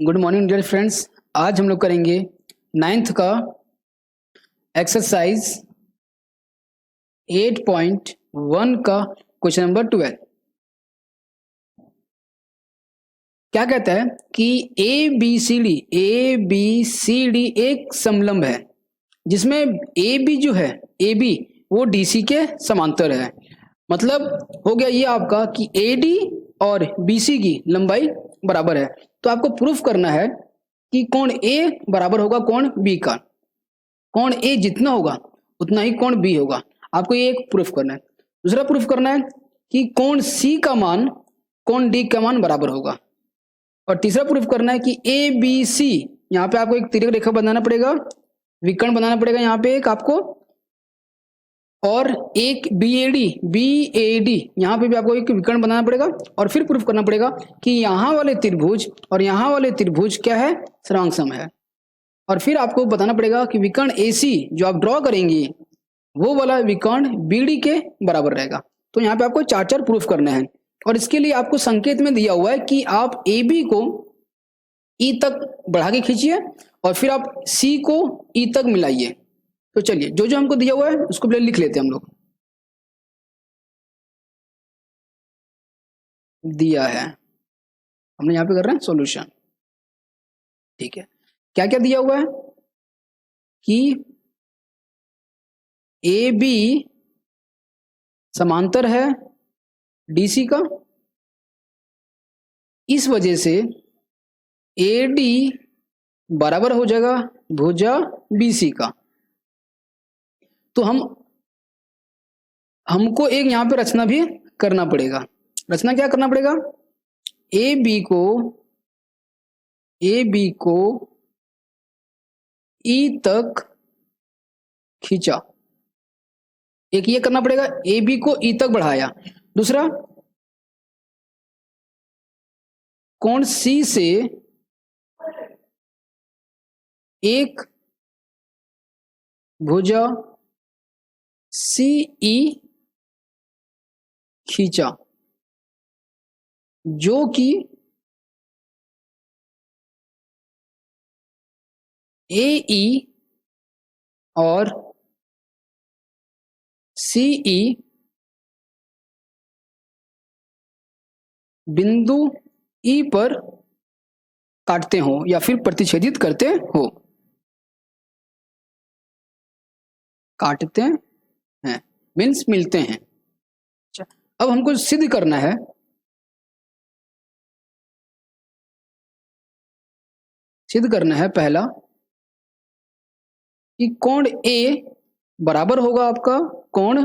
Good morning dear friends. आज हम लोग करेंगे 9th का एक्सरसाइज 8.1 का क्वेश्चन नंबर 12। क्या कहता है कि ए बी सी डी एक समलंब है जिसमें ए बी जो है ए बी वो डी सी के समांतर है। मतलब हो गया ये आपका कि ए डी और बी सी की लंबाई बराबर है। तो आपको प्रूफ करना है कि कोण ए बराबर होगा कोण बी का। कोण ए जितना होगा उतना ही कोण बी होगा। आपको ये एक प्रूफ करना है। दूसरा प्रूफ करना है कि कोण सी का मान कोण डी का मान बराबर होगा। और तीसरा प्रूफ करना है कि ए बी सी, यहाँ पे आपको एक तिर्यक रेखा बनाना पड़ेगा, विकर्ण बनाना पड़ेगा यहाँ पे एक आपको, और एक बी ए डी यहाँ पे भी आपको एक विकर्ण बनाना पड़ेगा। और फिर प्रूफ करना पड़ेगा कि यहाँ वाले त्रिभुज और यहाँ वाले त्रिभुज क्या है, सर्वांग है। और फिर आपको बताना पड़ेगा कि विकर्ण AC जो आप ड्रॉ करेंगे वो वाला विकर्ण BD के बराबर रहेगा। तो यहाँ पे आपको चार चार प्रूफ करने हैं। और इसके लिए आपको संकेत में दिया हुआ है कि आप AB को E तक बढ़ा के खींचिए और फिर आप C को E तक मिलाइए। तो चलिए जो जो हमको दिया हुआ है उसको पहले लिख लेते हैं हम लोग। दिया है हमने यहाँ पे कर रहे हैं सॉल्यूशन। ठीक है, क्या क्या दिया हुआ है कि ए बी समांतर है DC का, इस वजह से AD बराबर हो जाएगा भुजा BC का। तो हमको एक यहाँ पे रचना भी करना पड़ेगा। रचना क्या करना पड़ेगा, ए बी को E तक खींचा, एक ये करना पड़ेगा, ए बी को E तक बढ़ाया। दूसरा कोण C से एक भुजा CE खींचा जो कि AE और CE बिंदु E पर काटते हो या फिर प्रतिच्छेदित करते हो, काटते हैं मीन्स मिलते हैं। अब हमको सिद्ध करना है पहला कि कोण A बराबर होगा आपका कोण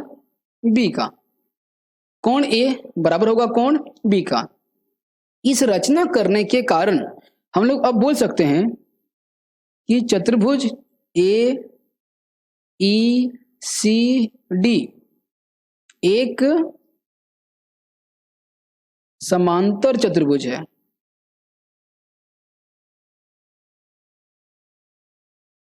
B का। कोण A बराबर होगा कोण B का। इस रचना करने के कारण हम लोग अब बोल सकते हैं कि चतुर्भुज AECD एक समांतर चतुर्भुज है।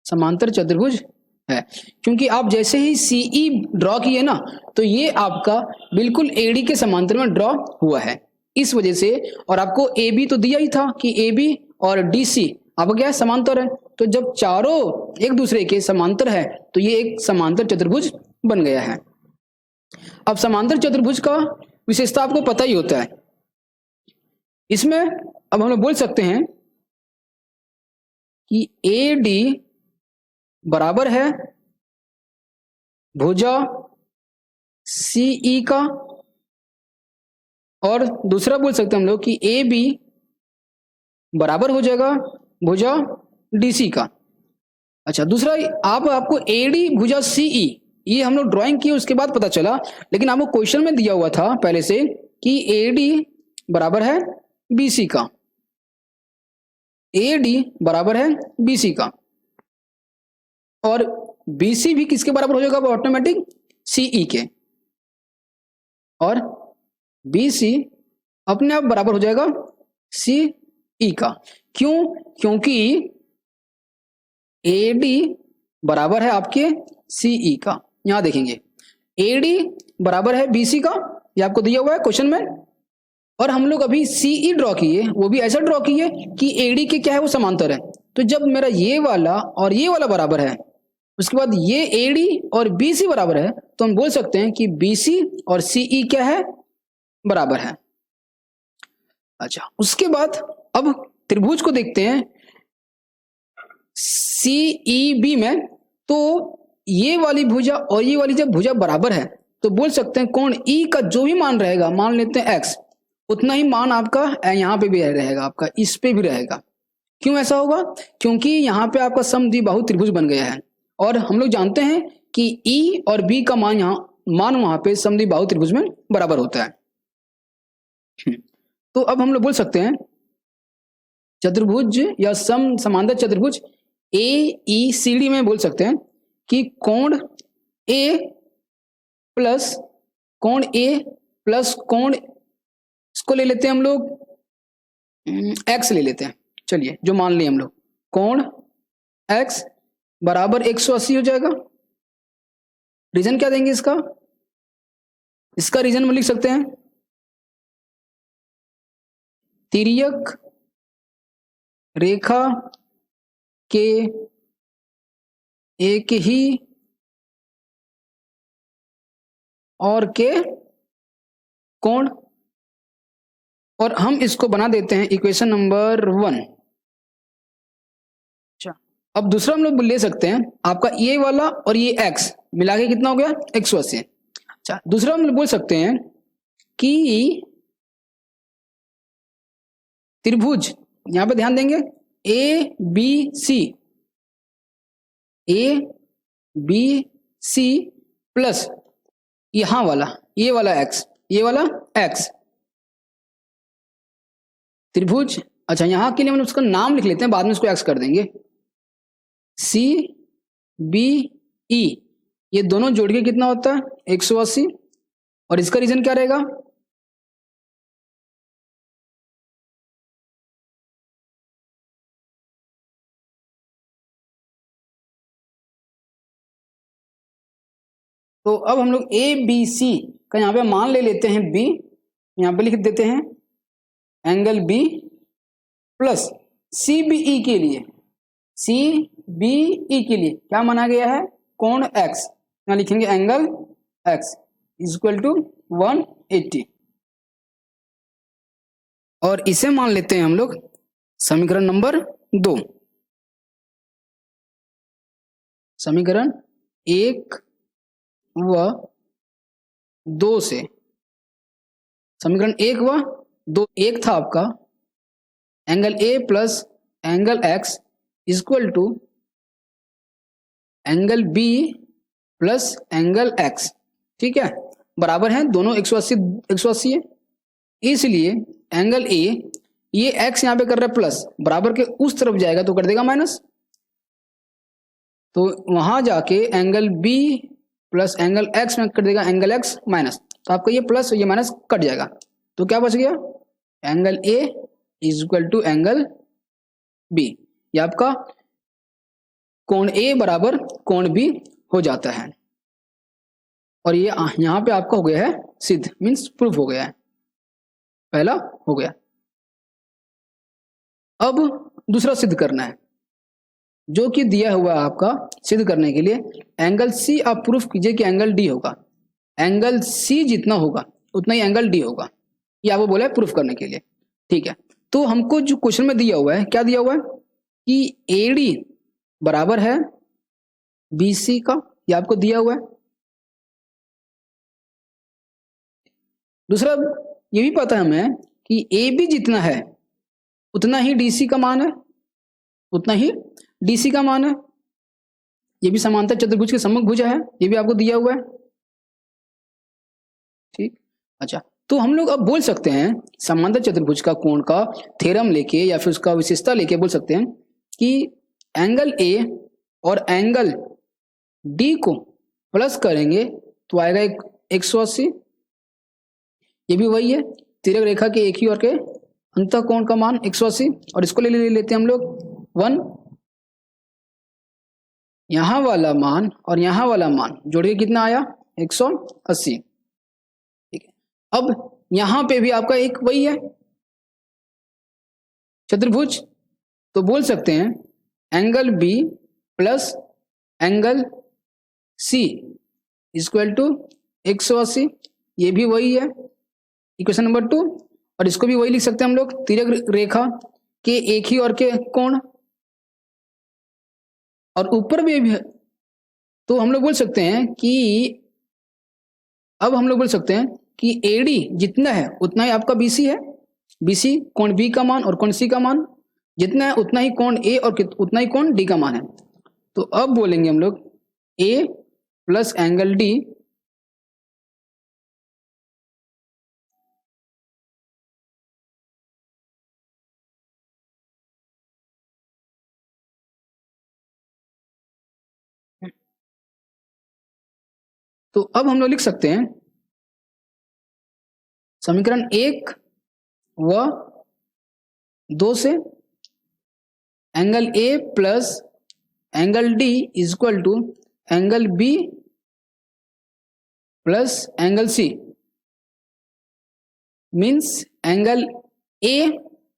समांतर चतुर्भुज है क्योंकि आप जैसे ही CE ड्रॉ किए ना तो ये आपका बिल्कुल AD के समांतर में ड्रॉ हुआ है, इस वजह से। और आपको AB तो दिया ही था कि AB और DC आपका क्या है, समांतर है। तो जब चारों एक दूसरे के समांतर है तो ये एक समांतर चतुर्भुज बन गया है। अब समांतर चतुर्भुज का विशेषता आपको पता ही होता है। इसमें अब हम लोग बोल सकते हैं कि AD बराबर है भुजा CE का, और दूसरा बोल सकते हैं हम लोग कि AB बराबर हो जाएगा भुजा DC का। अच्छा, दूसरा आपको AD भुजा CE ये हम लोग ड्राइंग किए उसके बाद पता चला, लेकिन आपको क्वेश्चन में दिया हुआ था पहले से कि AD बराबर है BC का। AD बराबर है BC का और BC भी किसके बराबर हो जाएगा, ऑटोमेटिक CE के, और BC अपने आप बराबर हो जाएगा CE का। क्यों? क्योंकि AD बराबर है आपके CE का। यहां देखेंगे AD बराबर है BC का, ये आपको दिया हुआ है क्वेश्चन में, और हम लोग अभी सीई ड्रॉ किए, वो भी ऐसा ड्रॉ किए कि एडी के क्या है वो समांतर है। तो जब मेरा ये वाला और ये वाला बराबर है, उसके बाद ये एडी और बीसी बराबर है, तो हम बोल सकते हैं कि बीसी और सीई क्या है, बराबर है। अच्छा, उसके बाद अब त्रिभुज को देखते हैं सीईबी में। तो ये वाली भुजा और ये वाली जब भुजा बराबर है तो बोल सकते हैं कोण ई का जो भी मान रहेगा, मान लेते हैं एक्स, उतना ही मान आपका यहाँ पे भी रहेगा, आपका इस पे भी रहेगा। क्यों ऐसा होगा? क्योंकि यहाँ पे आपका समद्विबाहु त्रिभुज बन गया है और हम लोग जानते हैं कि ई और बी का मान वहां पे समद्विबाहु त्रिभुज में बराबर होता है। तो अब हम लोग बोल सकते हैं चतुर्भुज या समांतर चतुर्भुज AECD में बोल सकते हैं कि कोण ए प्लस कोण इसको ले लेते हैं हम लोग x ले लेते हैं। चलिए, जो मान लिए हम लोग कोण x बराबर 180 हो जाएगा। रीजन क्या देंगे इसका? इसका रीजन हम लिख सकते हैं तिर्यक रेखा के एक ही और के कोण, और हम इसको बना देते हैं इक्वेशन नंबर 1। अच्छा, अब दूसरा हम लोग ले सकते हैं आपका ये वाला और ये x मिला के कितना हो गया, 180। अच्छा, दूसरा हम लोग बोल सकते हैं कि त्रिभुज, यहां पे ध्यान देंगे ए बी सी प्लस यहां वाला ये वाला x त्रिभुज। अच्छा, यहां के लिए हम उसका नाम लिख लेते हैं, बाद में उसको x कर देंगे। सी बी ई, ये दोनों जोड़ के कितना होता है, 180। और इसका रीजन क्या रहेगा, तो अब हम लोग ए बी सी का यहाँ पे मान ले लेते हैं b, यहाँ पे लिख देते हैं angle b plus C B E के लिए क्या माना गया है, कोण x, यहाँ लिखेंगे एंगल x इक्वल टू 180। और इसे मान लेते हैं हम लोग समीकरण नंबर 2। समीकरण 1 व 2 से, समीकरण 1 व 2, एक था आपका angle A plus angle X equal to angle B plus angle X, ठीक है, बराबर है, दोनों 180 है। इसलिए एंगल ए, ये एक्स यहां पे कर रहा है प्लस, बराबर के उस तरफ जाएगा तो कर देगा माइनस, तो वहां जाके angle B plus angle X में कर देगा एंगल एक्स माइनस, तो आपका ये प्लस ये माइनस कट जाएगा, तो क्या बच गया, angle A is equal to angle B. ये आपका कोण ए बराबर कोण बी हो जाता है। और ये यहां पे आपका हो गया है सिद्ध, मीन्स प्रूफ हो गया है, पहला हो गया। अब दूसरा सिद्ध करना है, जो कि दिया हुआ है आपका। सिद्ध करने के लिए एंगल सी आप प्रूफ कीजिए कि एंगल डी होगा, एंगल सी जितना होगा उतना ही एंगल डी होगा, ये आपको बोला है प्रूफ करने के लिए, ठीक है। तो हमको जो क्वेश्चन में दिया हुआ है, क्या दिया हुआ है कि एडी बराबर है बीसी का, ये आपको दिया हुआ है। दूसरा ये भी पता है हमें कि ए बी जितना है उतना ही डीसी का मान है, उतना ही डीसी का मान है। ये भी समांतर चतुर्भुज के सम्मुख भुजा है, ये भी आपको दिया हुआ है, ठीक। अच्छा, तो हम लोग अब बोल सकते हैं समांतर चतुर्भुज का कोण का थ्योरम लेके या फिर उसका विशेषता लेके बोल सकते हैं कि एंगल ए और एंगल डी को प्लस करेंगे तो आएगा 180। ये भी वही है, तिर्यक रेखा के एक ही और के अंतः कोण का मान 180, और इसको ले लेते हैं हम लोग 1। यहां वाला मान और यहां वाला मान जोड़ के कितना आया, 180, ठीक है। अब यहां पे भी आपका एक वही है चतुर्भुज, तो बोल सकते हैं angle B plus angle C equal to 180, ये भी वही है इक्वेशन नंबर 2। और इसको भी वही लिख सकते हैं हम लोग, तिर्यक रेखा के एक ही और के कोण, और ऊपर भी है। तो हम लोग बोल सकते हैं कि अब हम लोग बोल सकते हैं कि एडी जितना है उतना ही आपका बीसी है, बीसी कोण बी का मान और कोण सी का मान जितना है उतना ही कोण ए और उतना ही कोण डी का मान है। तो अब बोलेंगे हम लोग ए प्लस एंगल डी तो अब हम लोग लिख सकते हैं समीकरण 1 व 2 से angle A plus angle D equal to angle B plus angle C means angle A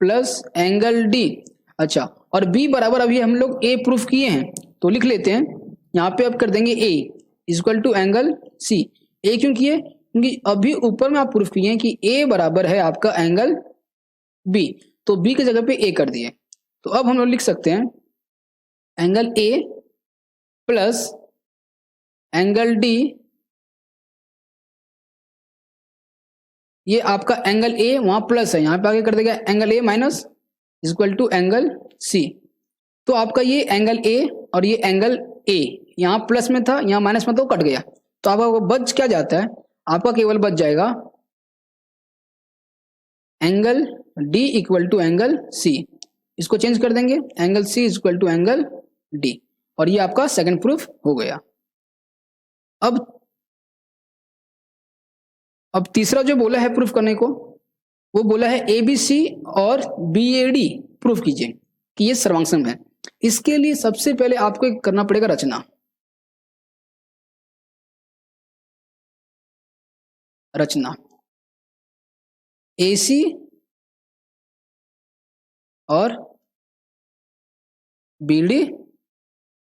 plus angle D. अच्छा, और बी बराबर अभी हम लोग ए प्रूफ किए हैं तो लिख लेते हैं, यहाँ पे अब कर देंगे ए इक्वल टू एंगल सी। ए क्यों किए? क्योंकि अभी ऊपर में आप प्रूफ किए हैं कि ए बराबर है आपका एंगल बी, तो बी की जगह पे ए कर दिए। तो अब हम लोग लिख सकते हैं angle A plus angle D, ये आपका एंगल ए वहां प्लस है, यहां पे आगे कर देगा angle A minus equal to angle C. तो आपका ये एंगल ए और ये एंगल ए यहाँ प्लस में था यहाँ माइनस में तो कट गया, तो आपका बच क्या जाता है, आपका केवल बच जाएगा angle D equal to angle C. इसको चेंज कर देंगे angle C equal to angle D, और ये आपका सेकंड प्रूफ हो गया। अब तीसरा जो बोला है प्रूफ करने को, वो बोला है एबीसी और बीएडी प्रूफ कीजिए कि ये सर्वांगसम है। इसके लिए सबसे पहले आपको एक करना पड़ेगा रचना। रचना एसी और बीडी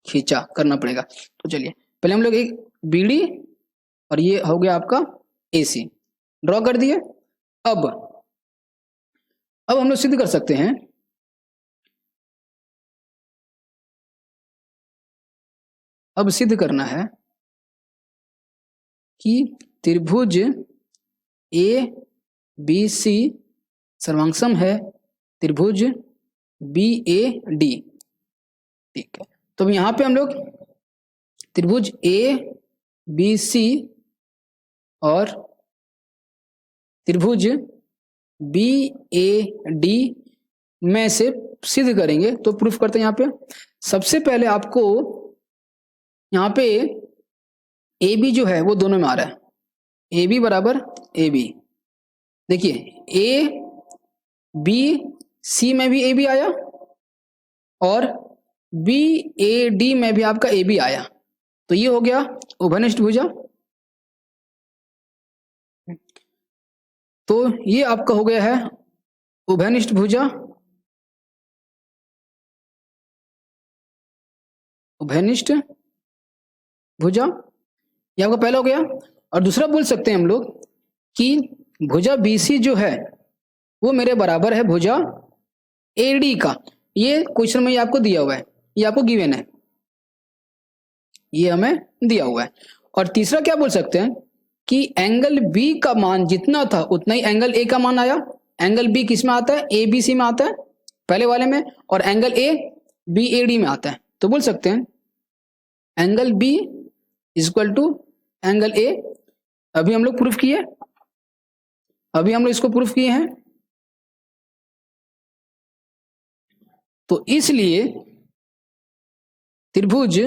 खींचा करना पड़ेगा। तो चलिए पहले हम लोग एक बीडी और ये हो गया आपका एसी ड्रॉ कर दिए। अब हम लोग सिद्ध कर सकते हैं अब सिद्ध करना है कि त्रिभुज ए बी सी सर्वांगसम है त्रिभुज बी ए डी। ठीक है, तो यहां पे हम लोग त्रिभुज ए बी सी और त्रिभुज बी ए डी में से सिद्ध करेंगे। तो प्रूफ करते हैं यहाँ पे। सबसे पहले आपको यहाँ पे ए बी जो है वो दोनों में आ रहा है, ए बी बराबर ए बी। देखिए ए बी सी में भी ए बी आया और बी ए डी में भी आपका ए बी आया, तो ये हो गया उभयनिष्ठ भुजा। तो ये आपका हो गया है उभयनिष्ठ भुजा, उभयनिष्ठ भुजा ये आपका पहला हो गया। और दूसरा बोल सकते हैं हम लोग कि भुजा बीसी जो है वो मेरे बराबर है भुजा एडी का। ये क्वेश्चन में ये आपको दिया हुआ है, ये आपको गिवन है, ये हमें दिया हुआ है। और तीसरा क्या बोल सकते हैं कि एंगल बी का मान जितना था उतना ही एंगल ए का मान आया। एंगल बी किस में आता है? ए बी सी में आता है पहले वाले में, और angle A B A D में आता है। तो बोल सकते हैं angle B equal to angle A. अभी हम लोग प्रूफ किए, अभी हम लोग इसको प्रूफ किए हैं, तो इसलिए त्रिभुज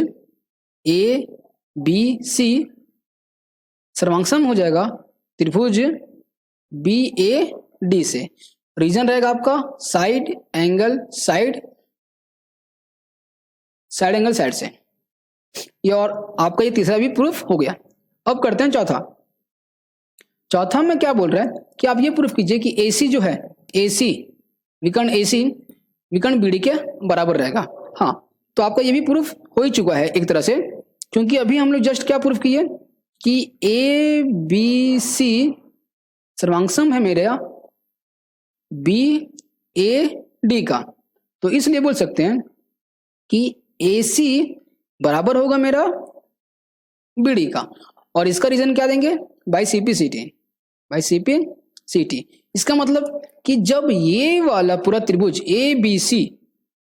ए बी सी सर्वांगसम हो जाएगा त्रिभुज बी ए डी से। रीजन रहेगा आपका side angle side, side angle side से। ये और आपका ये तीसरा भी प्रूफ हो गया। अब करते हैं चौथा। चौथा में क्या बोल रहा है कि आप ये प्रूफ कीजिए कि AC जो है, AC विकर्ण AC विकर्ण BD के बराबर रहेगा। हाँ, तो आपका ये भी प्रूफ हो ही चुका है एक तरह से, क्योंकि अभी हम लोग जस्ट क्या प्रूफ किए कि ABC सर्वांगसम है मेरे BAD का, तो इसलिए बोल सकते हैं कि AC बराबर होगा मेरा BD का, और इसका रीजन क्या देंगे, बाई CP/CT, बाई CP/CT। इसका मतलब कि जब ये वाला पूरा त्रिभुज ABC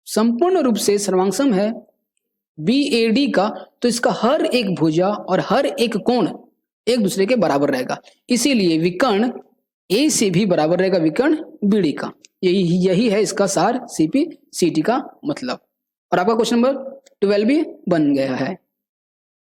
संपूर्ण रूप से सर्वांगसम है BAD का, तो इसका हर एक भुजा और हर एक कोण एक दूसरे के बराबर रहेगा, इसीलिए विकर्ण AC भी बराबर रहेगा विकर्ण BD का। यही है इसका सार CP/CT का मतलब। और आपका क्वेश्चन नंबर 12 भी बन गया है।